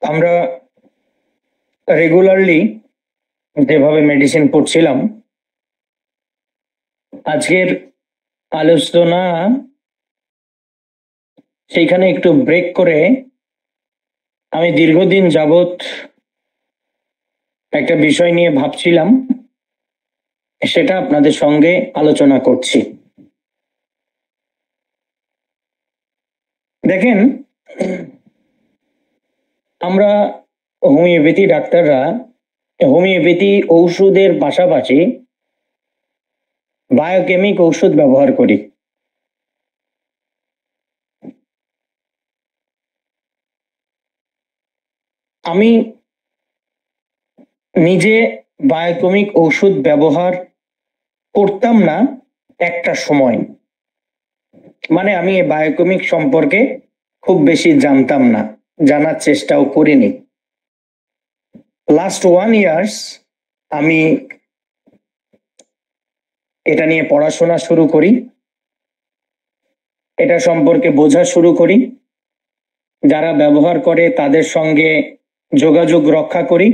আমরা রেগুলারলি যেভাবে মেডিসিন পড়ছিলাম, আজকের আলোচনা সেইখানে একটু ব্রেক করে আমি দীর্ঘদিন যাবৎ একটা বিষয় নিয়ে ভাবছিলাম, সেটা আপনাদের সঙ্গে আলোচনা করছি। দেখেন, আমরা হোমিওপ্যাথি ডাক্তাররা হোমিওপ্যাথি ঔষধের পাশাপাশি বায়োকেমিক ঔষধ ব্যবহার করি। আমি নিজে বায়োকেমিক ঔষধ ব্যবহার করতাম না একটা সময়, মানে আমি বায়োকেমিক সম্পর্কে খুব বেশি জানতাম না, জানার চেষ্টাও করিনি। লাস্ট 1 ইয়ার্স আমি এটা নিয়ে পড়াশোনা শুরু করি, এটা সম্পর্কে বোঝা শুরু করি, যারা ব্যবহার করে তাদের সঙ্গে যোগাযোগ রক্ষা করি,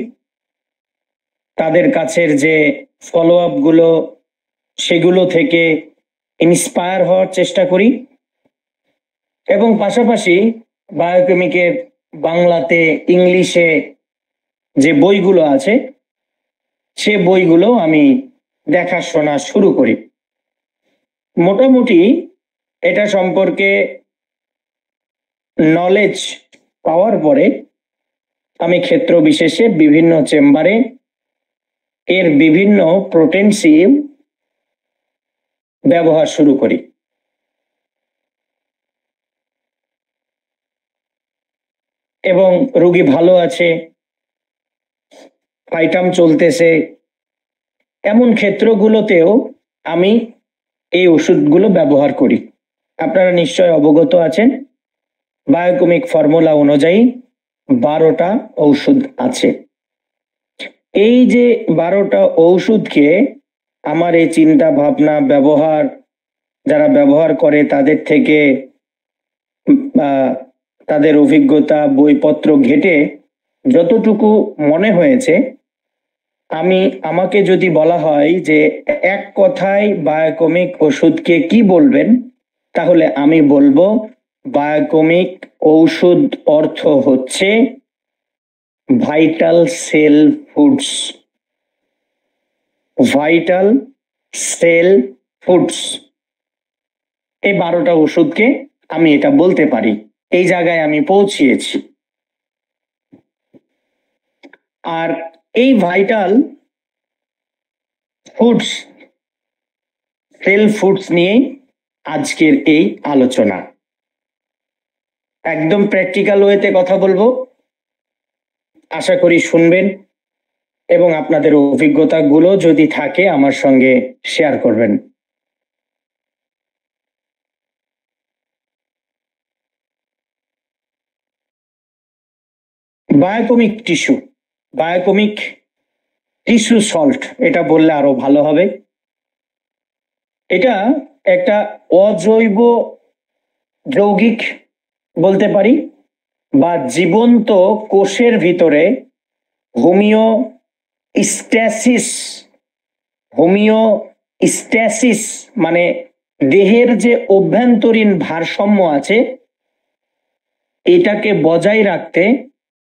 তাদের কাছের যে ফলো আপ গুলো সেগুলো থেকে ইন্সপায়ার হওয়ার চেষ্টা করি, এবং পাশাপাশি বায়োকেমিকের বাংলাতে ইংলিশে যে বইগুলো আছে সে বইগুলো আমি দেখাশোনা শুরু করি। মোটামুটি এটা সম্পর্কে নলেজ পাওয়ার পরে আমি ক্ষেত্র বিশেষে বিভিন্ন চেম্বারে এর বিভিন্ন পোটেন্সি ব্যবহার শুরু করি। এবং রোগী ভালো আছে, ফাইটাম চলতেছে, এমন ক্ষেত্রগুলোতেও আমি এই ওষুধগুলো ব্যবহার করি। আপনারা নিশ্চয় অবগত আছেন, বায়োকেমিক ফর্মুলা অনুযায়ী 12টা ঔষধ আছে। এই যে 12টা ঔষধকে আমার এই চিন্তা ভাবনা ব্যবহার, যারা ব্যবহার করে তাদের থেকে তাদের অভিজ্ঞতা বইপত্র ঘেটে যতটুকু মনে হয়েছে, আমাকে যদি বলা হয় যে এক কথায় বায়োকেমিক ওষুধকে কি বলবেন, তাহলে আমি বলবো বায়োকেমিক ঔষধ অর্থ হচ্ছে vital cell foods. Vital cell foods, এই 12টা ওষুধকে আমি এটা বলতে পারি, এই জায়গায় আমি পৌঁছিয়েছি। আর এই ভাইটাল ফুডস, সেল ফুডস নিয়ে আজকের এই আলোচনা। একদম প্র্যাকটিক্যাল ওয়েতে কথা বলবো, আশা করি শুনবেন এবং আপনাদের অভিজ্ঞতাগুলো যদি থাকে আমার সঙ্গে শেয়ার করবেন। Biochemic tissue, biochemic tissue salt এটা বললে আরো ভালো হবে। এটা একটা অজৈব যৌগিক বলতে পারি, বা জীবন্ত কোষের ভিতরে হোমিওস্ট্যাসিস মানে দেহের যে অভ্যন্তরীণ ভারসাম্য আছে এটাকে বজায় রাখতে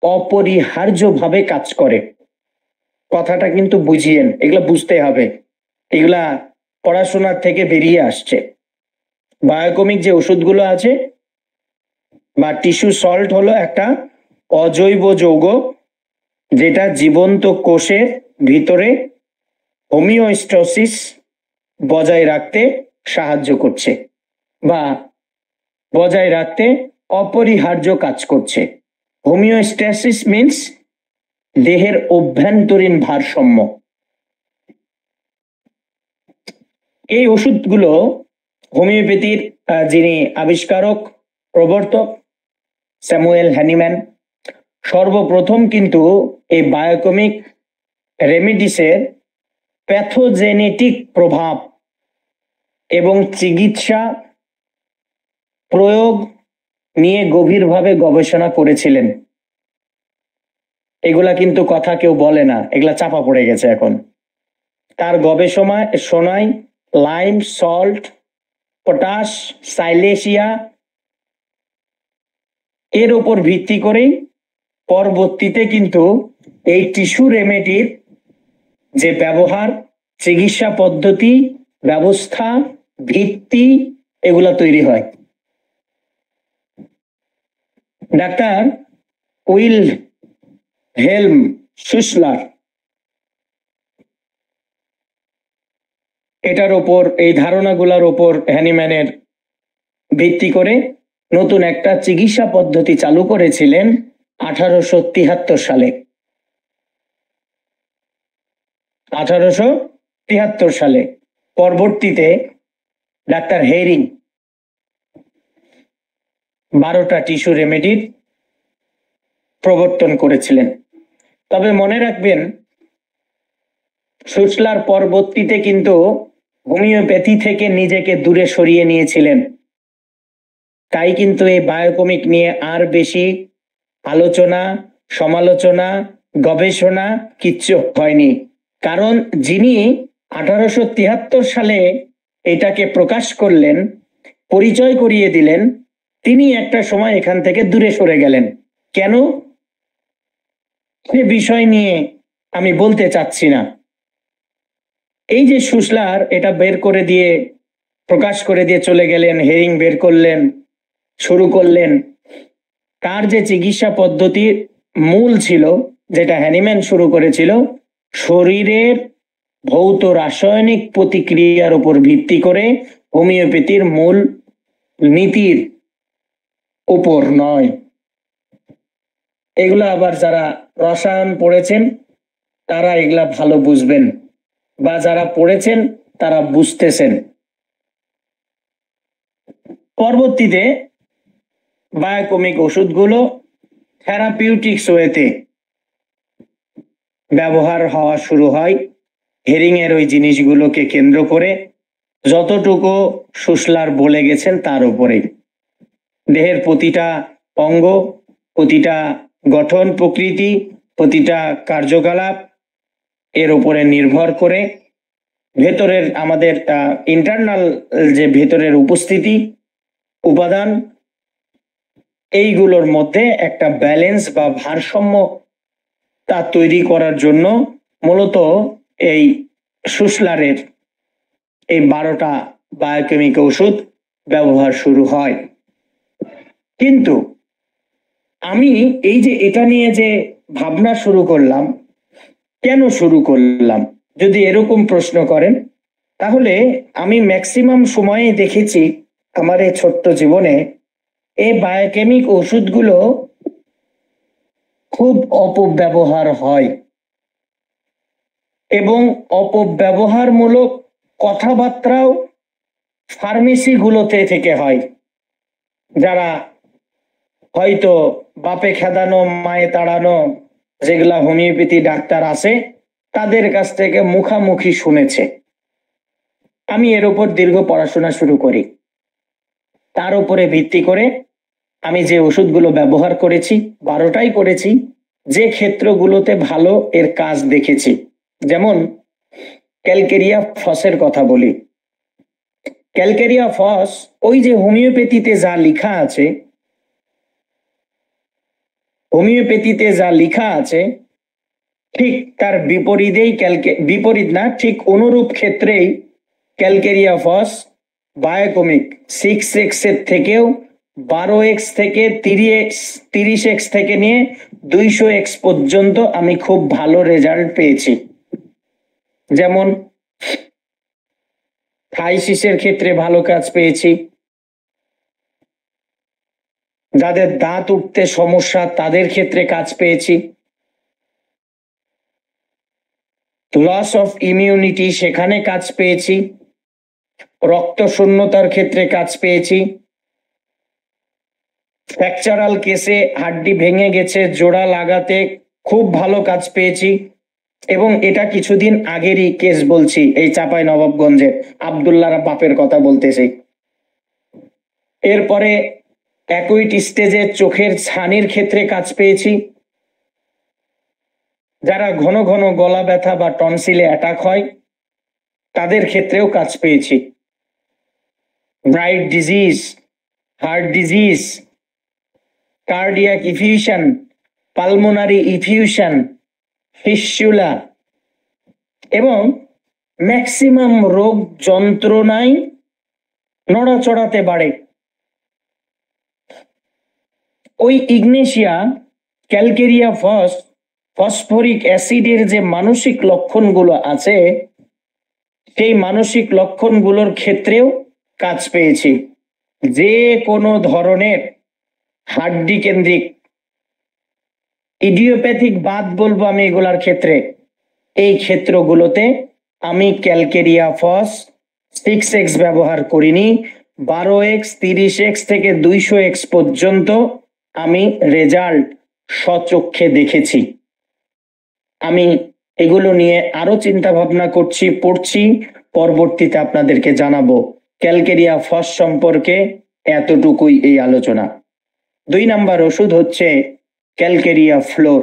অপরিহার্যভাবে কাজ করে। কথাটা কিন্তু বুঝিয়েন, এগুলা বুঝতে হবে, এগুলা পড়াশোনার থেকে বেরিয়ে আসছে। বায়োকেমিক যে ওষুধগুলো আছে বা টিস্যু সল্ট হলো একটা অজৈব যৌগ, যেটা জীবন্ত কোষের ভিতরে হোমিওস্ট্যাসিস বজায় রাখতে সাহায্য করছে বা বজায় রাখতে অপরিহার্য কাজ করছে। হোমিওস্ট্যাসিস মিন্স দেহের অভ্যন্তরীণ ভারসাম্য। এই ওষুধগুলো হোমিওপ্যাথির যিনি আবিষ্কারক প্রবর্তক স্যামুয়েল হ্যানিম্যান সর্বপ্রথম কিন্তু এই বায়োকেমিক রেমিডিসের প্যাথোজেনেটিক প্রভাব এবং চিকিৎসা প্রয়োগ নিয়ে গভীরভাবে গবেষণা করেছিলেন। এগুলা কিন্তু কথা কেউ বলে না, এগুলা চাপা পড়ে গেছে এখন। তার গবেষণায় লাইম সল্ট, পটাশ, সাইলেশিয়া এর উপর ভিত্তি করেই পরবর্তীতে কিন্তু এই টিস্যু রেমেডির যে ব্যবহার, চিকিৎসা পদ্ধতি, ব্যবস্থা, ভিত্তি এগুলা তৈরি হয়। ডাক্তার উইলহেলম শুসলার এটার ওপর, এই ধারণাগুলোর ওপর হ্যানিম্যানের ভিত্তি করে নতুন একটা চিকিৎসা পদ্ধতি চালু করেছিলেন 1873 সালে। 1873 সালে পরবর্তীতে ডাক্তার হেরিং 12টা টিস্যু রেমেডির প্রবর্তন করেছিলেন। তবে মনে রাখবেন, শুসলার পরবর্তীতে কিন্তু হোমিওপ্যাথি থেকে নিজেকে দূরে সরিয়ে নিয়েছিলেন। তাই কিন্তু এই বায়োকেমিক নিয়ে আর বেশি আলোচনা, সমালোচনা, গবেষণা কিচ্ছু হয়নি। কারণ যিনি 1873 সালে এটাকে প্রকাশ করলেন, পরিচয় করিয়ে দিলেন, তিনি একটা সময় এখান থেকে দূরে সরে গেলেন। কেন, সে বিষয় নিয়ে আমি বলতে চাচ্ছি না। এই যে শুসলার এটা বের করে দিয়ে, প্রকাশ করে দিয়ে চলে গেলেন, হেরিং বের করলেন, শুরু করলেন, তার যে চিকিৎসা পদ্ধতির মূল ছিল, যেটা হ্যানিম্যান শুরু করেছিল, শরীরের ভৌত রাসায়নিক প্রতিক্রিয়ার উপর ভিত্তি করে হোমিওপ্যাথির মূল নীতির উপর নয়। এগুলা আবার যারা রসায়ন পড়েছেন তারা এগুলা ভালো বুঝবেন, বা যারা পড়েছেন তারা বুঝতেছেন। পরবর্তীতে বায়োকেমিক ওষুধগুলো থেরাপিউটিক্স ওয়েতে ব্যবহার হওয়া শুরু হয় হেরিং এর ওই জিনিসগুলোকে কেন্দ্র করে, যতটুকু শুসলার বলে গেছেন তার উপরে। দেহের প্রতিটা অঙ্গ, প্রতিটা গঠন প্রকৃতি, প্রতিটা কার্যকলাপ এর উপরে নির্ভর করে ভেতরের আমাদের ইন্টারনাল যে ভেতরের উপস্থিতি উপাদান, এইগুলোর মধ্যে একটা ব্যালেন্স বা ভারসাম্য তা তৈরি করার জন্য মূলত এই শুসলারের এই 12টা বায়োকেমিক ওষুধ ব্যবহার শুরু হয়। কিন্তু আমি এই যে এটা নিয়ে যে ভাবনা শুরু করলাম, কেন শুরু করলাম, যদি এরকম প্রশ্ন করেন, তাহলে আমি ম্যাক্সিমাম সময়ে দেখেছি আমার এই ছোট্ট জীবনে এই বায়োকেমিক ওষুধগুলো খুব অপব্যবহার হয়, এবং অপব্যবহারমূলক কথাবার্তাও ফার্মেসিগুলোতে থেকে হয়। যারা হয়তো বাপে খেদানো মায়ে তাড়ানো যেগুলা হোমিওপ্যাথি ডাক্তার আছে, তাদের কাছ থেকে মুখামুখি শুনেছে। আমি এর উপর দীর্ঘ পড়াশোনা শুরু করি, তার উপরে ভিত্তি করে আমি যে ওষুধগুলো ব্যবহার করেছি, 12টাই করেছি, যে ক্ষেত্রগুলোতে ভালো এর কাজ দেখেছি। যেমন ক্যালকেরিয়া ফসের কথা বলি। ক্যালকেরিয়া ফস ওই যে হোমিওপ্যাথিতে যা লেখা আছে, হোমিওপ্যাথিতে যা লেখা আছে ঠিক তার বিপরীতেই, বিপরীত না, ঠিক অনুরূপ ক্ষেত্রেই ক্যালকেরিয়া ফস বায়োকেমিক 6x এর থেকেও 12x থেকে 30x থেকে নিয়ে 200x পর্যন্ত আমি খুব ভালো রেজাল্ট পেয়েছি। যেমন থাইসিসের ক্ষেত্রে ভালো কাজ পেয়েছি, যাদের দাঁত উঠতে সমস্যা তাদের ক্ষেত্রে কাজ পেয়েছি, লস অফ ইমিউনিটি সেখানে কাজ পেয়েছি, রক্ত শূন্যতার ক্ষেত্রে কাজ পেয়েছি, ফ্র্যাকচারাল কেসে হাড্ডি ভেঙে গেছে জোড়া লাগাতে খুব ভালো কাজ পেয়েছি। এবং এটা কিছুদিন আগেরই কেস বলছি, এই চাঁপাই নবাবগঞ্জের আব্দুল্লাহ বাপের কথা বলতেছি। এরপরে অ্যাকুইট স্টেজে চোখের ছানির ক্ষেত্রে কাজ পেয়েছি, যারা ঘন ঘন গলা ব্যথা বা টনসিলে অ্যাটাক হয় তাদের ক্ষেত্রেও কাজ পেয়েছি। Bright disease, heart disease, cardiac effusion, pulmonary effusion, fistula এবং ম্যাক্সিমাম রোগ যন্ত্রণায় নড়াচড়াতে বাড়ে। ওই ইগনেশিয়া ক্যালকেরিয়া ফসফরিক অ্যাসিডের যে মানসিক লক্ষণগুলো আছে সেই মানসিক লক্ষণগুলোর ক্ষেত্রেও কাজ পেয়েছি। যে কোনো ধরনের হাড্ডি কেন্দ্রিক ইডিওপ্যাথিক বাত বলবো আমি এগুলার ক্ষেত্রে, এই ক্ষেত্রগুলোতে আমি ক্যালকেরিয়া ফস 6x ব্যবহার করিনি, 12x, 30x থেকে 200x পর্যন্ত আমি রেজাল্ট স্বচক্ষে দেখেছি। আমি এগুলো নিয়ে আরো চিন্তা ভাবনা করছি, পড়ছি, পরবর্তীতে আপনাদেরকে জানাবো। ক্যালকেরিয়া ফস সম্পর্কে এতটুকুই এই আলোচনা। 2 নাম্বার ওষুধ হচ্ছে calcarea floor,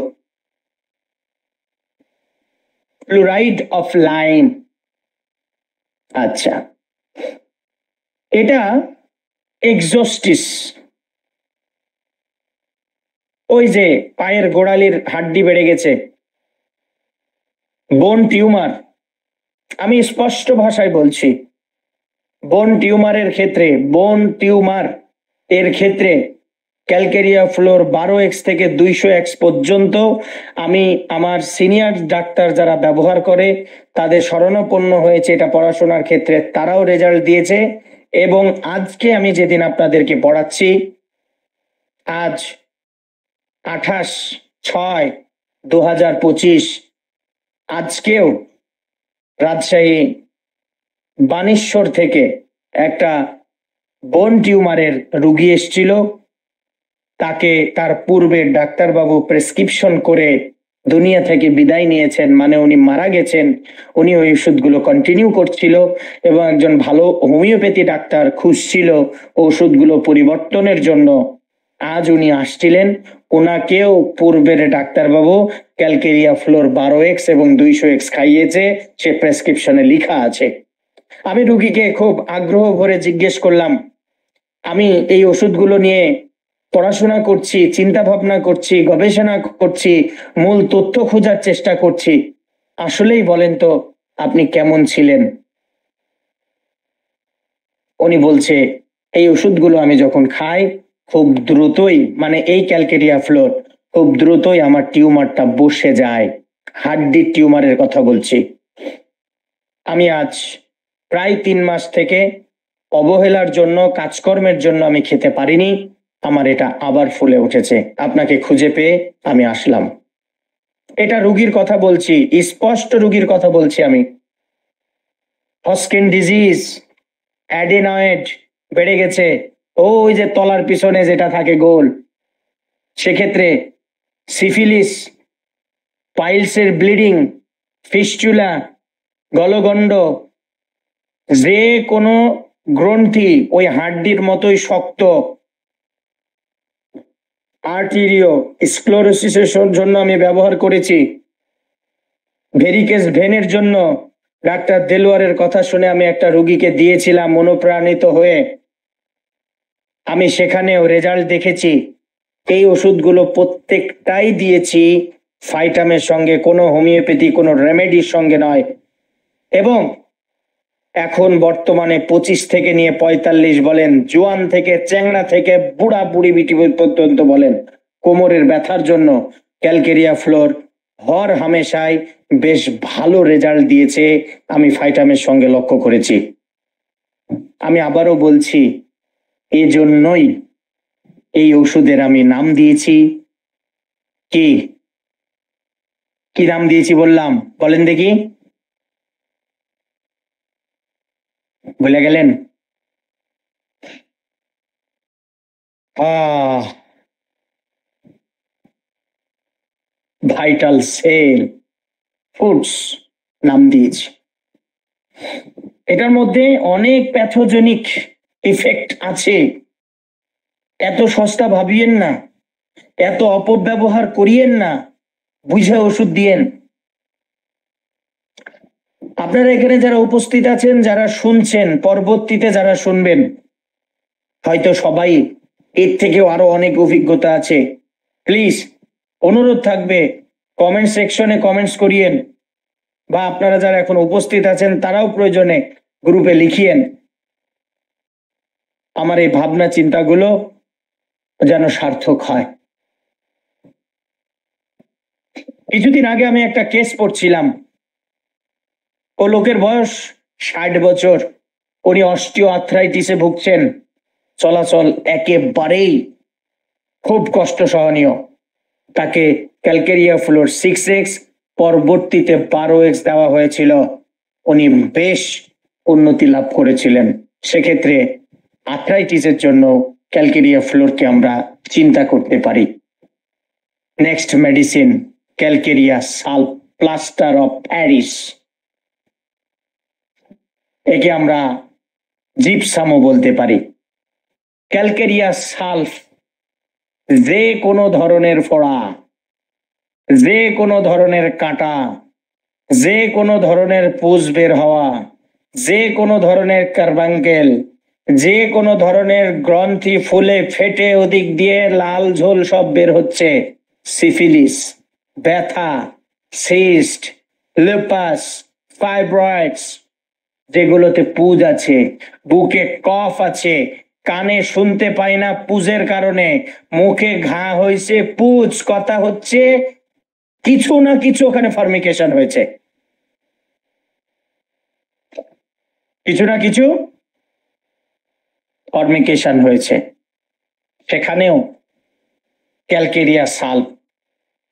fluoride of lime. আচ্ছা, এটা এক্সোস্টিস, ওই যে পায়ের গোড়ালির হাড্ডি বেড়ে গেছে, বোন টিউমার, আমি স্পষ্ট ভাষায় বলছি, বোন টিউমারের ক্ষেত্রে, বোন টিউমার এর ক্ষেত্রে ক্যালকেরিয়া ফ্লোর 12x থেকে 200x পর্যন্ত আমি আমার সিনিয়র ডাক্তার যারা ব্যবহার করে তাদের শরণাপন্ন হয়েছে, এটা পড়াশোনার ক্ষেত্রে তারাও রেজাল্ট দিয়েছে। এবং আজকে আমি যেদিন আপনাদেরকে পড়াচ্ছি, আজ 28/6/2025, আজকেও রাজশাহী বানেশ্বর থেকে একটা বোন টিউমারের রুগী এসেছিল। তাকে তার পূর্বে ডাক্তারবাবু প্রেসক্রিপশন করে দুনিয়া থেকে বিদায় নিয়েছেন, মানে উনি মারা গেছেন। উনি ওই ওষুধগুলো কন্টিনিউ করছিল এবং একজন ভালো হোমিওপ্যাথি ডাক্তার খুঁজছিল ওষুধগুলো পরিবর্তনের জন্য। আজ উনি আসছিলেন, ওনাকেও পূর্বের ডাক্তারবাবু ক্যালকেরিয়া ফ্লোর 12x এবং 200x খাইয়েছে, সে প্রেসক্রিপশনে লেখা আছে। আমি রুগীকে খুব আগ্রহ ভরে জিজ্ঞেস করলাম, আমি এই ওষুধগুলো নিয়ে পড়াশোনা করছি, চিন্তা ভাবনা করছি, গবেষণা করছি, মূল তথ্য খোঁজার চেষ্টা করছি, আসলেই বলেন তো আপনি কেমন ছিলেন? উনি বলছে, এই ওষুধগুলো আমি যখন খাই খুব দ্রুতই, মানে এই ক্যালকেরিয়া ফ্লোর, খুব দ্রুতই আমার টিউমারটা বসে যায়। হাড্ডির টিউমারের কথা বলছি। আমি আজ প্রায় 3 মাস থেকে অবহেলার জন্য, কাজকর্মের জন্য আমি খেতে পারিনি, আমার এটা আবার ফুলে উঠেছে। আপনাকে খুঁজে পেয়ে আমি আসলাম। এটা রুগীর কথা বলছি, স্পষ্ট রুগীর কথা বলছি আমি। হস্কিন ডিজিজ, অ্যাডেনয়েড বেড়ে গেছে, ওই যে তলার পিছনে যেটা থাকে গোল, সেক্ষেত্রে সিফিলিস, পাইলসের ব্লিডিং, ফিস্টুলা, গলগণ্ড, যে কোনো গ্রন্থি ওই হাড্ডির মতোই শক্ত, আর্টেরিও স্ক্লেরোসিসের জন্য আমি ব্যবহার করেছি। ভেরিকেস ভেনের জন্য ডাক্তার দেলোয়ারের কথা শুনে আমি একটা রোগীকে দিয়েছিলাম মনোপ্রাণিত হয়ে, আমি সেখানেও রেজাল্ট দেখেছি। এই ওষুধগুলো প্রত্যেকটাই দিয়েছি ফাইটামের সঙ্গে, কোনো হোমিওপ্যাথি, কোনো রেমেডির সঙ্গে নয়। এবং এখন বর্তমানে 25 থেকে নিয়ে 45 বলেন, জোয়ান থেকে চ্যাংড়া থেকে বুড়া বুড়ি বিটি পর্যন্ত বলেন, কোমরের ব্যথার জন্য ক্যালকেরিয়া ফ্লোর হর হামেশাই বেশ ভালো রেজাল্ট দিয়েছে, আমি ফাইটামের সঙ্গে লক্ষ্য করেছি। আমি আবারও বলছি, এজন্যই এই ওষুধের আমি নাম দিয়েছি কি, কি নাম দিয়েছি বললাম, বলেন দেখি, ভুলে গেলেন? ভাইটাল সেল ফুডস নাম দিয়েছি। এটার মধ্যে অনেক প্যাথোজেনিক ইফেক্ট আছে। এত সস্তা ভাবিয়েন না, এত অপব্যবহার করিয়েন না। বুঝে ওষুধ দিয়েন। আপনারা এখানে যারা উপস্থিত আছেন, যারা শুনছেন, পরবর্তীতে যারা শুনবেন, হয়তো সবাই এর থেকেও আরো অনেক অভিজ্ঞতা আছে। প্লিজ অনুরোধ থাকবে কমেন্ট সেকশনে কমেন্টস করিয়েন, বা আপনারা যারা এখন উপস্থিত আছেন তারাও প্রয়োজনে গ্রুপে লিখিয়েন। আমার এই ভাবনা চিন্তাগুলো যেন সার্থক হয়। কিছুদিন আগে আমি একটা কেস পড়ছিলাম। ও লোকের বয়স 60 বছর, উনি অস্টিও আর্থ্রাইটিসে ভুগছেন, চলাচল একেবারেই খুব কষ্ট সহনীয়। তাকে ক্যালকেরিয়া ফ্লোর 6x, পরবর্তীতে 12x দেওয়া হয়েছিল। উনি বেশ উন্নতি লাভ করেছিলেন। সেক্ষেত্রে আর্থ্রাইটিসের জন্য ক্যালকেরিয়া ফ্লোরকে আমরা চিন্তা করতে পারি। Next medicine calcarea সাল্প plaster of Paris, একে আমরা জিপসামও বলতে পারি। ক্যালকেরিয়া সালফ যে কোনো ধরনের ফোড়া, যে কোনো ধরনের কাঁটা, যে কোনো ধরনের পুষ বের হওয়া, যে কোনো ধরনের কার্বাঙ্কেল, যে কোনো ধরনের গ্রন্থি ফুলে ফেটে ওদিক দিয়ে লাল ঝোল সব বের হচ্ছে, সিফিলিস, ব্যথা, সিস্ট, লুপাস, ফাইব্রয়েডস, যেগুলোতে পুজ আছে, বুকে কফ আছে, কানে শুনতে পাই না পুজের কারণে, মুখে ঘা হয়েছে পুজ, কথা হচ্ছে কিছু না কিছু ওখানে ফর্মিকেশন হয়েছে, কিছু না কিছু ফর্মিকেশন হয়েছে, সেখানেও ক্যালকেরিয়া সাল্প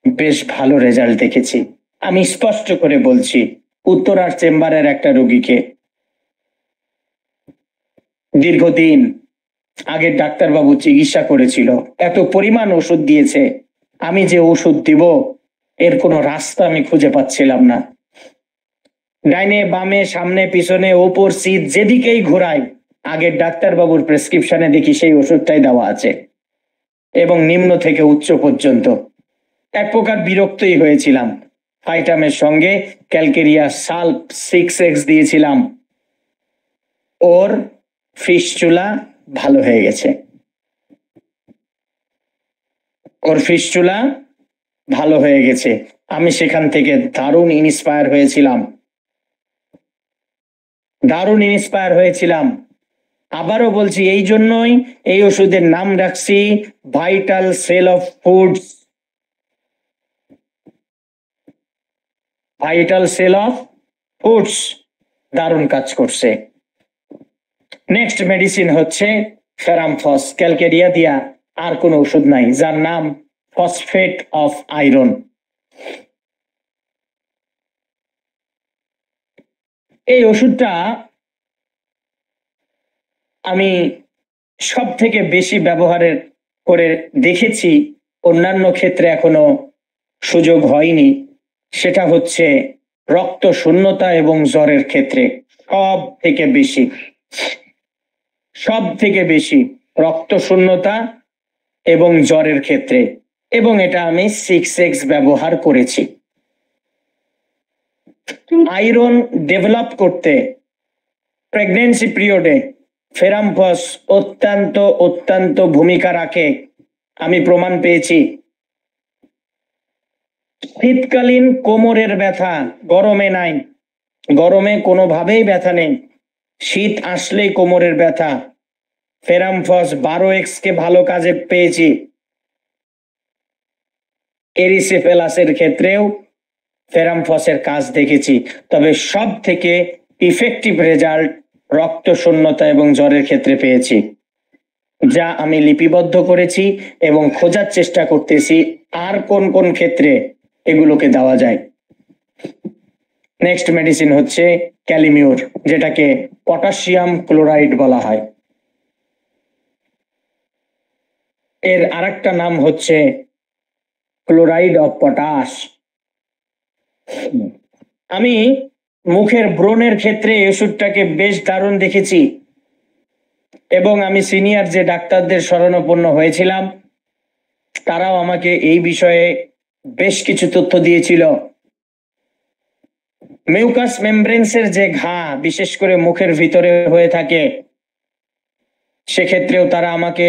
বেশ ভালো রেজাল্ট দেখেছি। আমি স্পষ্ট করে বলছি, উত্তরার চেম্বারের একটা রোগীকে দীর্ঘদিন আগের ডাক্তারবাবু চিকিৎসা করেছিল, এত পরিমাণ ওষুধ দিয়েছে, আমি যে ওষুধ দিব এর কোনো রাস্তা আমি খুঁজে পাচ্ছিলাম না। ডাইনে বামে সামনে পিছনে ওপর সিট যেদিকেই ঘোরাই, আগের ডাক্তারবাবুর প্রেসক্রিপশনে দেখি সেই ওষুধটাই দেওয়া আছে, এবং নিম্ন থেকে উচ্চ পর্যন্ত। এক প্রকার বিরক্তই হয়েছিলাম। ফাইটামের সঙ্গে ক্যালকেরিয়া সাল্প 6x দিয়েছিলাম, ওর ফিস্চুলা ভালো হয়ে গেছে, ওর ফিস্চুলা ভালো হয়ে গেছে। আমি সেখান থেকে দারুণ ইন্সপায়ার হয়েছিলাম, দারুণ ইন্সপায়ার হয়েছিলাম। আবারও বলছি, এই জন্যই এই ওষুধের নাম রাখছি vital cell of foods, vital cell of foods, দারুণ কাজ করছে। নেক্সট মেডিসিন হচ্ছে ফেরামফস। ক্যালকেরিয়া দিয়া আর কোনো ওষুধ নাই, যার নাম ফসফেট অফ আয়রন। এই ওষুধটা আমি সব থেকে বেশি ব্যবহারের করে দেখেছি, অন্যান্য ক্ষেত্রে এখনো সুযোগ হয়নি। সেটা হচ্ছে রক্ত শূন্যতা এবং জ্বরের ক্ষেত্রে সব থেকে বেশি, সব থেকে বেশি রক্ত শূন্যতা এবং জ্বরের ক্ষেত্রে, এবং এটা আমি 6x ব্যবহার করেছি। আয়রন ডেভেলপ করতে প্রেগন্যান্সি পিরিয়ডে ফেরামফস অত্যন্ত অত্যন্ত ভূমিকা রাখে, আমি প্রমাণ পেয়েছি। শীতকালীন কোমরের ব্যথা, গরমে নাই, গরমে কোনোভাবেই ব্যথা নেই, শীত আসলেই কোমরের ব্যথা, ফেরামফস 12x কে ভালো কাজে পেয়েছি। এরিসিপেলাসের ক্ষেত্রেও ফেরামফসের কাজ দেখেছি, তবে সব থেকে ইফেক্টিভ রেজাল্ট রক্ত শূন্যতা এবং জ্বরের ক্ষেত্রে পেয়েছি, যা আমি লিপিবদ্ধ করেছি এবং খোঁজার চেষ্টা করতেছি আর কোন কোন ক্ষেত্রে এগুলোকে দেওয়া যায়। নেক্সট মেডিসিন হচ্ছে ক্যালিমিউর, যেটাকে পটাশিয়াম ক্লোরাইড বলা হয়। এর আরেকটা নাম হচ্ছে ক্লোরাইড অফ পটাশ। আমি মুখের ব্রণের ক্ষেত্রে এই ওষুধটাকে বেশ দারুণ দেখেছি, এবং আমি সিনিয়র যে ডাক্তারদের শরণাপন্ন হয়েছিলাম তারাও আমাকে এই বিষয়ে বেশ কিছু তথ্য দিয়েছিল। মিউকাস মেমব্রেন্সের যে ঘা বিশেষ করে মুখের ভিতরে হয়ে থাকে, সেক্ষেত্রেও তারা আমাকে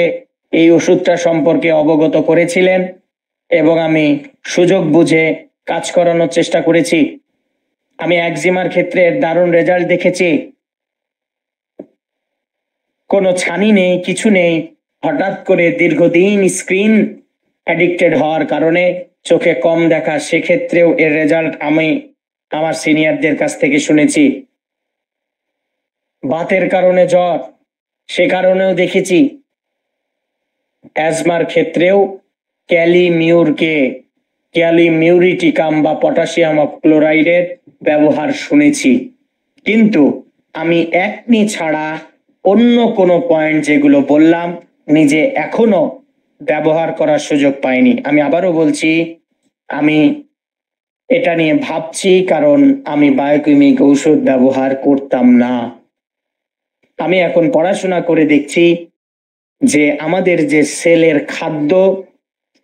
এই ওষুধটা সম্পর্কে অবগত করেছিলেন এবং আমি সুযোগ বুঝে কাজ করানোর চেষ্টা করেছি। আমি একজিমার ক্ষেত্রে দারুণ রেজাল্ট দেখেছি। কোনো ছানি নেই, কিছু নেই। হঠাৎ করে দীর্ঘদিন স্ক্রিন অ্যাডিক্টেড হওয়ার কারণে চোখে কম দেখা, সেক্ষেত্রেও এর রেজাল্ট আমি আমার সিনিয়রদের কাছ থেকে শুনেছি। বাতের কারণে জ্বর, সে কারণেও দেখেছি। অ্যাজমার ক্ষেত্রেও ক্যালিমিউরিটিকাম বা পটাশিয়াম অক্লোরাইডের ব্যবহার শুনেছি। কিন্তু আমি একনি ছাড়া অন্য কোনো পয়েন্ট যেগুলো বললাম নিজে এখনো ব্যবহার করার সুযোগ পাইনি। আমি আবারও বলছি, আমি এটা নিয়ে ভাবছি, কারণ আমি বায়োকেমিক ঔষধ ব্যবহার করতাম না। আমি এখন পড়াশোনা করে দেখছি যে আমাদের যে সেলের খাদ্য,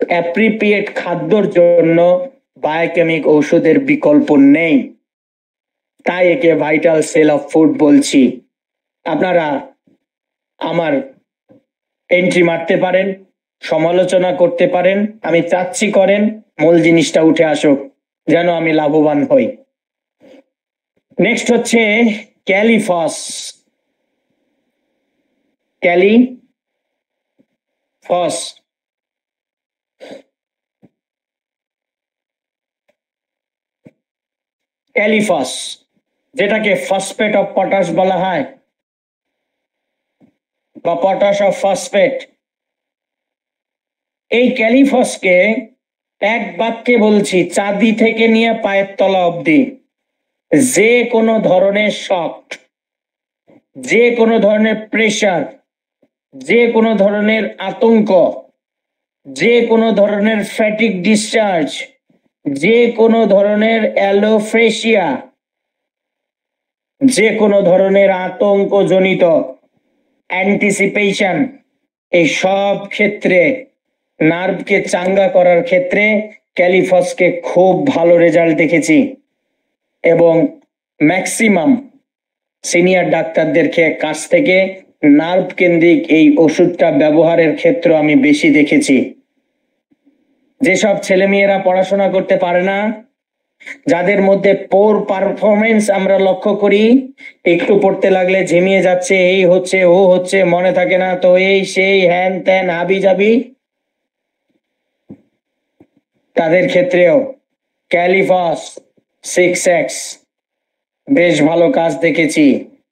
অ্যাপ্রিপিয়েট খাদ্যর জন্য বায়োকেমিক ঔষধের বিকল্প নেই, তাই একে ভাইটাল সেল অফ ফুড বলছি। আপনারা আমার এন্ট্রি মারতে পারেন, সমালোচনা করতে পারেন, আমি চাচ্ছি করেন, মূল জিনিসটা উঠে আসুক যেন আমি লাভবান হই। নেক্সট হচ্ছে ক্যালিফস। ক্যালিফস যেটাকে ফসফেট অফ পটাশ বলা হয় বা পটাশ অফ ফসফেট, এই ক্যালিফসকে এক বাক্যে বলছি, চাঁদি থেকে নিয়ে পায়ের তলা অবধি যে কোনো ধরনের শক, যে কোনো ধরনের প্রেশার, যে কোনো ধরনের আতঙ্ক, যে কোনো ধরনের ফ্যাটিক ডিসচার্জ, যে কোনো ধরনের অ্যালোফ্রেশিয়া, যে কোনো ধরনের আতঙ্কজনিত অ্যান্টিসিপেশন, এই সব ক্ষেত্রে নার্ভকে চাঙ্গা করার ক্ষেত্রে ক্যালিফসকে খুব ভালো রেজাল্ট দেখেছি এবং ম্যাক্সিমাম সিনিয়র ডাক্তারদের কাছ থেকে নার্ভ কেন্দ্রিক এই ওষুধটা ব্যবহারের ক্ষেত্র আমি বেশি দেখেছি। যেসব ছেলেমেয়েরা পড়াশোনা করতে পারে না, যাদের মধ্যে পোর পারফরমেন্স আমরা লক্ষ্য করি, একটু পড়তে লাগলে ঝিমিয়ে যাচ্ছে, এই হচ্ছে ও হচ্ছে, মনে থাকে না, তো এই সেই হ্যান ত্যান হাবি যাবি, তাদের ক্ষেত্রেও ক্যালিফস 6x বেশ ভালো কাজ দেখেছি।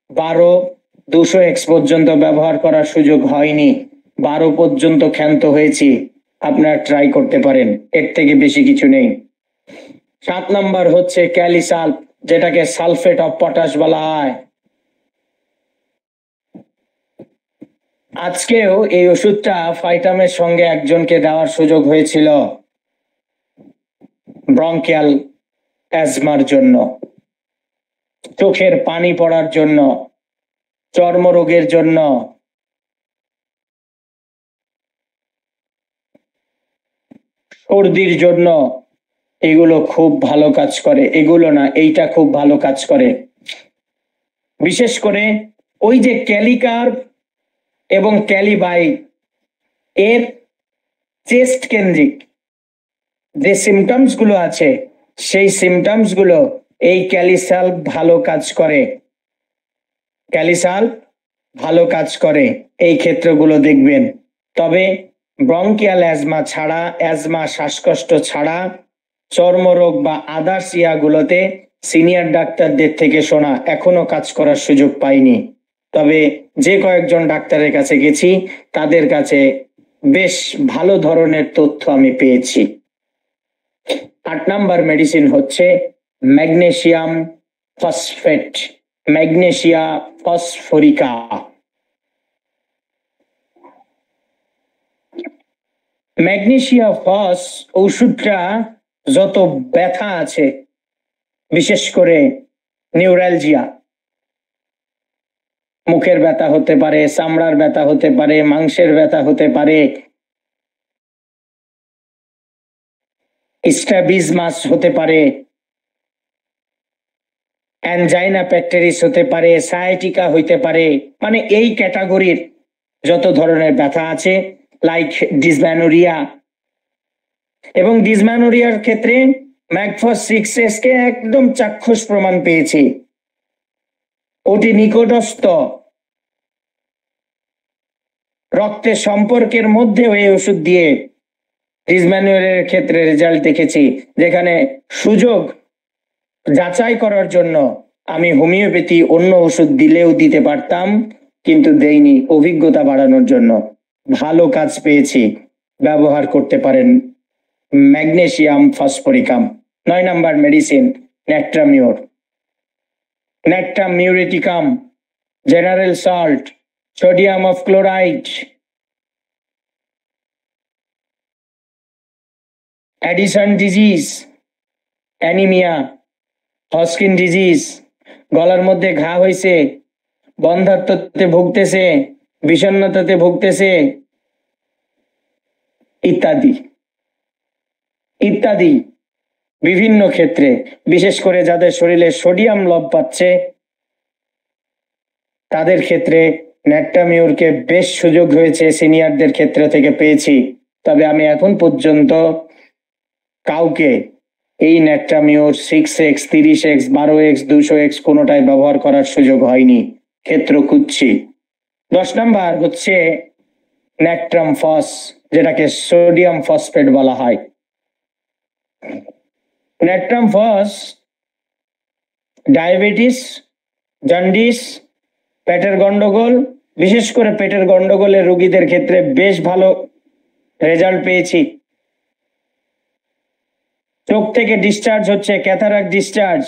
12-200x পর্যন্ত ব্যবহার করার সুযোগ হয়নি, 12 পর্যন্ত ক্ষান্ত হয়েছি। আপনারা ট্রাই করতে পারেন, এর থেকে বেশি কিছু নেই। 7 নাম্বার হচ্ছে ক্যালিসাল্প, যেটাকে সালফেট অফ পটাশ বলা হয়। আজকেও এই ওষুধটা ফাইটামের সঙ্গে একজনকে দেওয়ার সুযোগ হয়েছিল ব্রঙ্কিয়াল অ্যাজমার জন্য, চোখের পানি পড়ার জন্য, চর্মরোগের জন্য, সর্দির জন্য। এগুলো খুব ভালো কাজ করে, এগুলো না, এইটা খুব ভালো কাজ করে। বিশেষ করে ওই যে ক্যালিকার এবং ক্যালিবাই এর চেস্ট কেন্দ্রিক যে সিমটমস গুলো আছে, সেই সিমটমস গুলো এই ক্যালিসাল্প ভালো কাজ করে। ক্যালিসাল্প ভালো কাজ করে এই ক্ষেত্রগুলো দেখবেন। তবে ব্রঙ্কিয়াল অ্যাজমা ছাড়া, অ্যাজমা শ্বাসকষ্ট ছাড়া, চর্মরোগ বা আদার্স ইয়াগুলোতে সিনিয়র ডাক্তারদের থেকে শোনা এখনো কাজ করার সুযোগ পাইনি। তবে যে কয়েকজন ডাক্তারের কাছে গেছি, তাদের কাছে বেশ ভালো ধরনের তথ্য আমি পেয়েছি। 8 নাম্বার মেডিসিন হচ্ছে magnesium phosphate, magnesia phosphorica. Magnesia phos ওষুধটা যত ব্যথা আছে, বিশেষ করে নিউরালজিয়া, মুখের ব্যথা হতে পারে, চামড়ার ব্যথা হতে পারে, মাংসের ব্যথা হতে পারে, স্ট্র্যাবিসমাস হতে পারে, অ্যানজাইনা পেক্টেরিস হতে পারে, সায়াটিকা হইতে পারে, মানে এই ক্যাটাগরির যত ধরনের ব্যথা আছে, লাইক ডিসম্যানোরিয়া। এবং ডিসম্যানোরিয়ার ক্ষেত্রে ম্যাগফস 6S কে একদম চাক্ষুষ প্রমাণ পেয়েছি। ওটি নিকটস্থ রক্তের সম্পর্কের মধ্যে এই ওষুধ দিয়ে ডিসম্যানোরিয়ার ক্ষেত্রে রেজাল্ট দেখেছি, যেখানে সুযোগ যাচাই করার জন্য আমি হোমিওপ্যাথি অন্য ওষুধ দিলেও দিতে পারতাম, কিন্তু দেইনি অভিজ্ঞতা বাড়ানোর জন্য। ভালো কাজ পেয়েছি, ব্যবহার করতে পারেন magnesium phosphoricum. 9 number medicine natrum mur, natrum muriaticum, general salt, sodium of chloride, Addison disease, anaemia, Hodgkin disease, গলার মধ্যে ঘা হয়েছে, বন্ধ্যাত্বতে ভুগতেছে, বিষণ্ণতাতে ভুগতেছে, ইত্যাদি ইত্যাদি বিভিন্ন ক্ষেত্রে, বিশেষ করে যাদের শরীরে সোডিয়াম লব পাচ্ছে তাদের ক্ষেত্রে ন্যাট্রামিউরকে বেশ সুযোগ হয়েছে, সিনিয়রদের ক্ষেত্র থেকে পেয়েছি। তবে আমি এখন পর্যন্ত কাউকে এই ন্যাট্রামিউর 6X, 30X, 12X, 200X কোনোটাই ব্যবহার করার সুযোগ হয়নি, ক্ষেত্র খুঁজছি। 10 নাম্বার হচ্ছে ন্যাট্রাম ফস, যেটাকে সোডিয়াম ফসফেট বলা হয়। ন্যাট্রাম ফস ডায়াবেটিস, জন্ডিস, পেটের গন্ডগোল, বিশেষ করে পেটের গন্ডগোলের রোগীদের ক্ষেত্রে বেশ ভালো রেজাল্ট পেয়েছি। চোখ থেকে ডিসচার্জ হচ্ছে, ক্যাটারাক্ট ডিসচার্জ,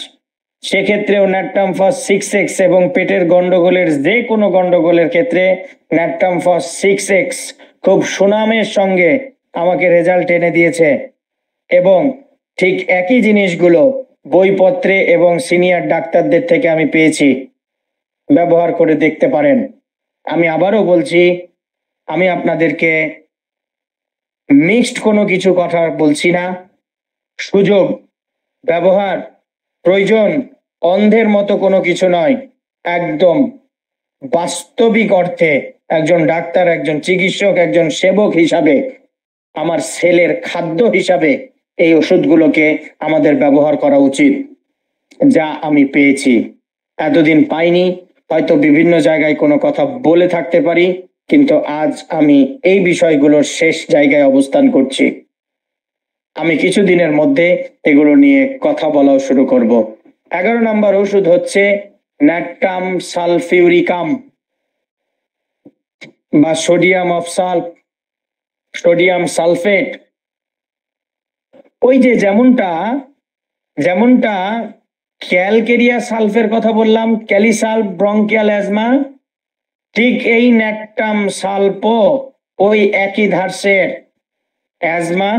সেক্ষেত্রেও ন্যাট্রাম ফস 6X এবং পেটের গন্ডগোলের যে কোনো গন্ডগোলের ক্ষেত্রে ন্যাট্রাম ফস 6X খুব সুনামের সঙ্গে আমাকে রেজাল্ট এনে দিয়েছে। এবং ঠিক একই জিনিসগুলো বইপত্রে এবং সিনিয়র ডাক্তারদের থেকে আমি পেয়েছি, ব্যবহার করে দেখতে পারেন। আমি আবারও বলছি, আমি আপনাদেরকে মিক্সড কোনো কিছু কথা বলছি না। সুযোগ, ব্যবহার, প্রয়োজন অন্ধের মতো কোনো কিছু নয়, একদম বাস্তবিক অর্থে একজন ডাক্তার, একজন চিকিৎসক, একজন সেবক হিসাবে, আমার ছেলের খাদ্য হিসাবে এই ওষুধগুলোকে আমাদের ব্যবহার করা উচিত, যা আমি পেয়েছি। এতদিন পাইনি, হয়তো বিভিন্ন জায়গায় কোনো কথা বলে থাকতে পারি, কিন্তু আজ আমি এই বিষয়গুলোর শেষ জায়গায় অবস্থান করছি। আমি কিছুদিনের মধ্যে এগুলো নিয়ে কথা বলাও শুরু করব। 11 নম্বর ওষুধ হচ্ছে ন্যাট্রাম সালফিউরিকাম বা sodium of sulph, sodium sulphate. ওই যে যেমনটা ক্যালকেরিয়া সালফের কথা বললাম, ক্যালিসালফ ব্রঙ্কিয়াল অ্যাজমা, ঠিক এই ন্যাট্রাম সালফও ওই একই ধাঁচের। অ্যাজমা,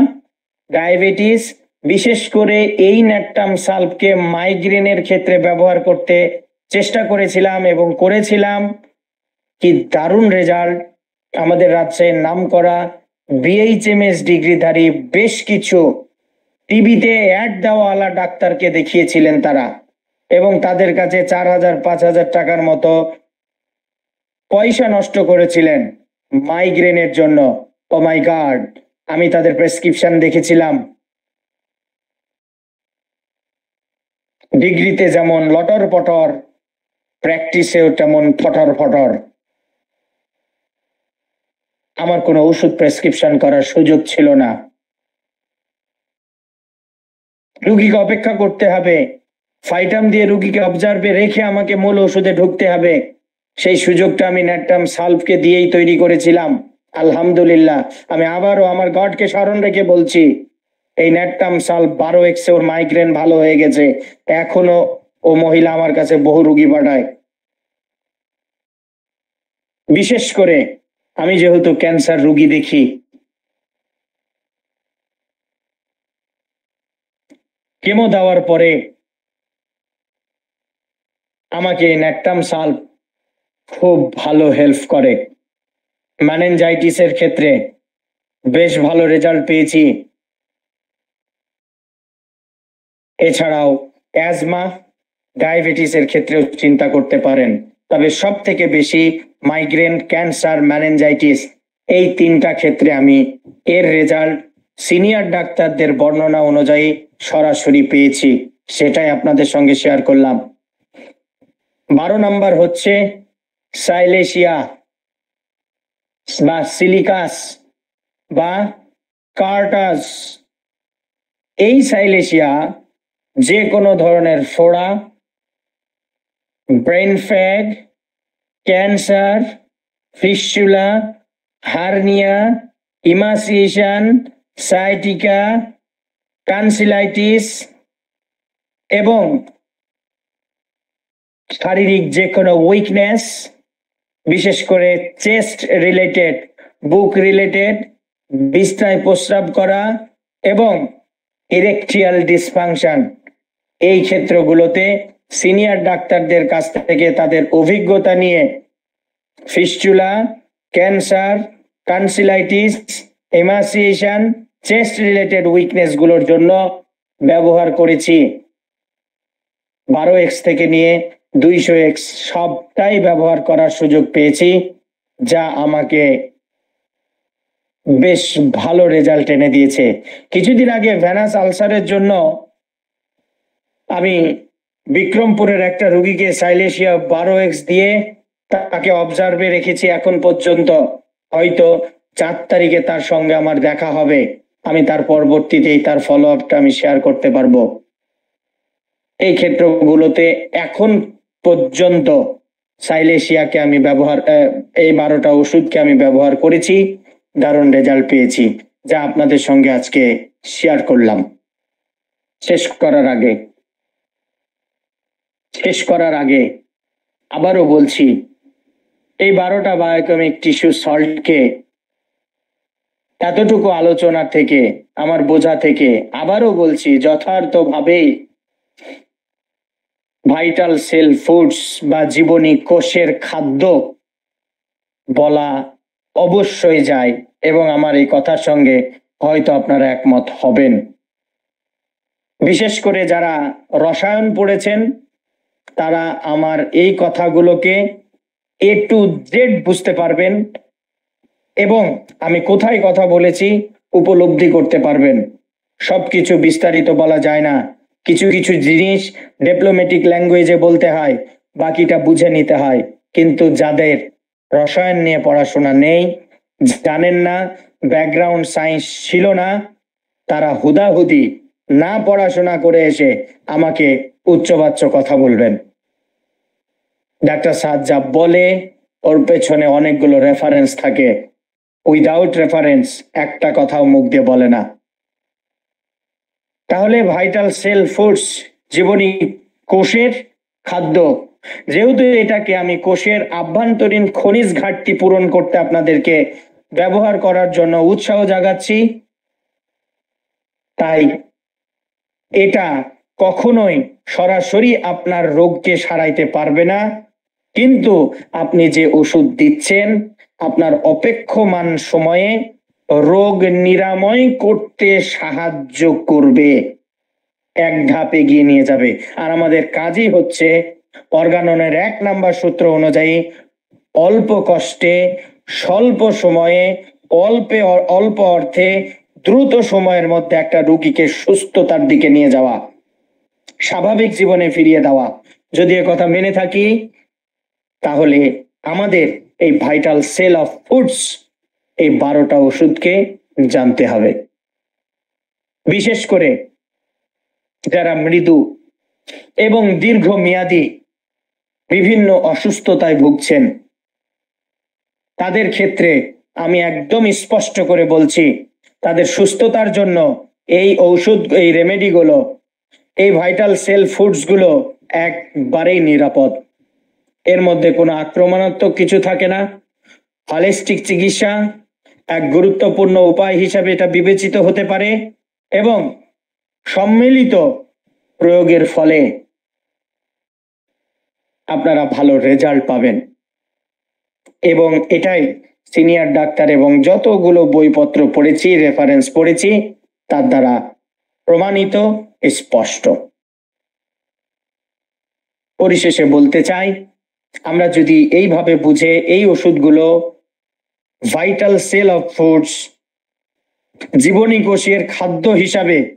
ডায়াবেটিস, বিশেষ করে এই ন্যাট্রাম সালফকে মাইগ্রেনের ক্ষেত্রে ব্যবহার করতে চেষ্টা করেছিলাম এবং করেছিলাম। কি দারুণ রেজাল্ট! আমাদের রাজশাহীর নামকরা BHMS ডিগ্রিধারী বেশ কিছু টিভিতে অ্যাড দেওয়ালা ডাক্তারকে দেখিয়েছিলেন তারা, এবং তাদের কাছে 4000, 5000 টাকার মতো পয়সা নষ্ট করেছিলেন মাইগ্রেনের জন্য। ও মাই গড, আমি তাদের প্রেসক্রিপশন দেখেছিলাম। ডিগ্রিতে যেমন লটর পটর, প্র্যাকটিসেও তেমন ফটর ফটর। আমার কোনো ওষুধ প্রেসক্রিপশন করার সুযোগ ছিল না। রুগীকে অপেক্ষা করতে হবে, ফাইটাম দিয়ে রুগীকে অবজার্ভে রেখে আমাকে মূল ওষুধে ঢুকতে হবে। সেই সুযোগটা আমি ন্যাট্রাম সালফকে দিয়েই তৈরি করেছিলাম। আলহামদুলিল্লাহ, আমি আবারও আমার গডকে স্মরণ রেখে বলছি, এই ন্যাট্রাম সালফ 12X ওর মাইগ্রেন ভালো হয়ে গেছে। এখনো ও মহিলা আমার কাছে বহু রুগী পাঠায়। বিশেষ করে আমি যেহেতু ক্যান্সার রুগী দেখি, কেমো দেওয়ার পরে আমাকে ন্যাট্রাম সালফ খুব ভালো হেল্প করে। মেনিনজাইটিসের ক্ষেত্রে বেশ ভালো রেজাল্ট পেয়েছি। এছাড়াও অ্যাজমা, ডায়াবেটিসের ক্ষেত্রেও চিন্তা করতে পারেন। তবে সব থেকে বেশি মাইগ্রেন, ক্যান্সার, ম্যানেঞ্জাইটিস, এই তিনটা ক্ষেত্রে আমি এর রেজাল্ট সিনিয়র ডাক্তারদের বর্ণনা অনুযায়ী সরাসরি পেয়েছি, সেটাই আপনাদের সঙ্গে শেয়ার করলাম। 12 নাম্বার হচ্ছে সাইলেশিয়া বা সিলিকাস বা কার্টাস। এই সাইলেশিয়া যে কোনো ধরনের ফোড়া, brain fag, cancer, fistula, hernia, emaciation, sciatica, tonsillitis এবং শারীরিক যে কোনো উইকনেস, বিশেষ করে চেস্ট রিলেটেড, বুক রিলেটেড, বিছনায় প্রস্রাব করা এবং ইরেকটিয়াল ডিসফাংশন, এই ক্ষেত্রগুলোতে সিনিয়র ডাক্তারদের কাছ থেকে তাদের অভিজ্ঞতা নিয়ে fistula, cancer, tonsillitis, emaciation, chest related weakness গুলোর জন্য ব্যবহার করেছি। 12x থেকে নিয়ে 200x সবটাই ব্যবহার করার সুযোগ পেয়েছি, যা আমাকে বেশ ভালো রেজাল্ট এনে দিয়েছে। কিছুদিন আগে ভেনাস আলসারের জন্য আমি বিক্রমপুরের একটা রোগীকে সাইলেশিয়া 12x দিয়ে তাকে অবজার্ভে রেখেছি এখন পর্যন্ত। হয়তো 4 তারিখে তার সঙ্গে আমার দেখা হবে, আমি তার পরবর্তীতেই তার ফলো আপটা আমি শেয়ার করতে পারবো। এই ক্ষেত্রগুলোতে এখন পর্যন্ত সাইলেশিয়াকে আমি এই 12টা ওষুধকে আমি ব্যবহার করেছি, দারুণ রেজাল্ট পেয়েছি, যা আপনাদের সঙ্গে আজকে শেয়ার করলাম। শেষ করার আগে আবারও বলছি, এই 12টা বায়োকেমিক টিস্যু সল্টকে এতটুকু আলোচনা থেকে, আমার বোঝা থেকে আবারও বলছি, যথার্থভাবে ভাইটাল সেল ফুডস বা জীবনী কোষের খাদ্য বলা অবশ্যই যায়, এবং আমার এই কথার সঙ্গে হয়তো আপনারা একমত হবেন। বিশেষ করে যারা রসায়ন পড়েছেন তারা আমার এই কথাগুলোকে A to Z বুঝতে পারবেন এবং আমি কোথায় কথা বলেছি উপলব্ধি করতে পারবেন। সবকিছু বিস্তারিত বলা যায় না, কিছু কিছু জিনিস ডিপ্লোম্যাটিক ল্যাঙ্গুয়েজে বলতে হয়, বাকিটা বুঝে নিতে হয়। কিন্তু যাদের রসায়ন নিয়ে পড়াশোনা নেই, জানেন না, ব্যাকগ্রাউন্ড সায়েন্স ছিল না, তারা হুদাহুদি না পড়াশোনা করে এসে আমাকে উচ্চবাচ্য কথা বলবেন। ডাক্তার সাদ যা বলে ওর পেছনে অনেকগুলো রেফারেন্স থাকে, উইদাউট রেফারেন্স একটা কথাও মুখ দিয়ে বলে না। তাহলে ভাইটাল সেল ফুডস, জীবনী কোষের খাদ্য, যেহেতু এটাকে আমি কোষের আভ্যন্তরীণ খনিজ ঘাটতি পূরণ করতে আপনাদেরকে ব্যবহার করার জন্য উৎসাহ জাগাচ্ছি, তাই এটা কখনোই সরাসরি আপনার রোগকে সারাইতে পারবে না, কিন্তু আপনি যে ওষুধ দিচ্ছেন আপনার অপেক্ষমান সময়ে রোগ নিরাময় করতে সাহায্য করবে, এক ধাপ এগিয়ে নিয়ে যাবে। আর আমাদের কাজই হচ্ছে অর্গাননের 1 নাম্বার সূত্র অনুযায়ী অল্প কষ্টে, স্বল্প সময়ে, অল্প অর্থে, দ্রুত সময়ের মধ্যে একটা রোগীকে সুস্থতার দিকে নিয়ে যাওয়া, স্বাভাবিক জীবনে ফিরিয়ে দেওয়া। যদি এ কথা মেনে থাকি তাহলে আমাদের এই ভাইটাল সেল অফ ফুডস, এই 12টা ওষুধকে জানতে হবে। বিশেষ করে যারা মৃদু এবং দীর্ঘমেয়াদী বিভিন্ন অসুস্থতায় ভুগছেন তাদের ক্ষেত্রে আমি একদম স্পষ্ট করে বলছি, তাদের সুস্থতার জন্য এই ঔষধ, এই রেমেডিগুলো, এই ভাইটাল সেল ফুডস গুলো একবারেই নিরাপদ। এর মধ্যে কোনো আক্রমণাত্মক কিছু থাকে না। হলিস্টিক চিকিৎসা এক গুরুত্বপূর্ণ উপায় হিসাবে এটা বিবেচিত হতে পারে এবং সম্মিলিত প্রয়োগের ফলে আপনারা ভালো রেজাল্ট পাবেন। এবং এটাই সিনিয়র ডাক্তার এবং যতগুলো বইপত্র পড়েছি, রেফারেন্স পড়েছি, তার দ্বারা প্রমাণিত, স্পষ্ট। পরিশেষে বলতে চাই, আমরা যদি এইভাবে বুঝে এই ওষুধগুলো ভাইটাল সেল অফ ফুডস, জীবনী কোষের খাদ্য হিসাবে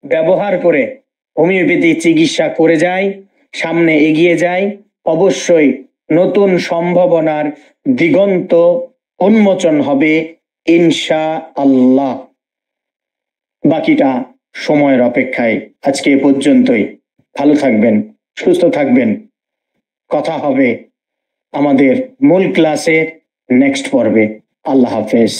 ব্যবহার করে হোমিওপ্যাথি চিকিৎসা করে যাই, সামনে এগিয়ে যাই, অবশ্যই নতুন সম্ভাবনার দিগন্ত উন্মোচন হবে ইনশাআল্লাহ। বাকিটা সময়ের অপেক্ষায়। আজকে এ পর্যন্তই। ভালো থাকবেন, সুস্থ থাকবেন। কথা হবে আমাদের মূল ক্লাসের নেক্সট পর্বে। আল্লাহ হাফেজ।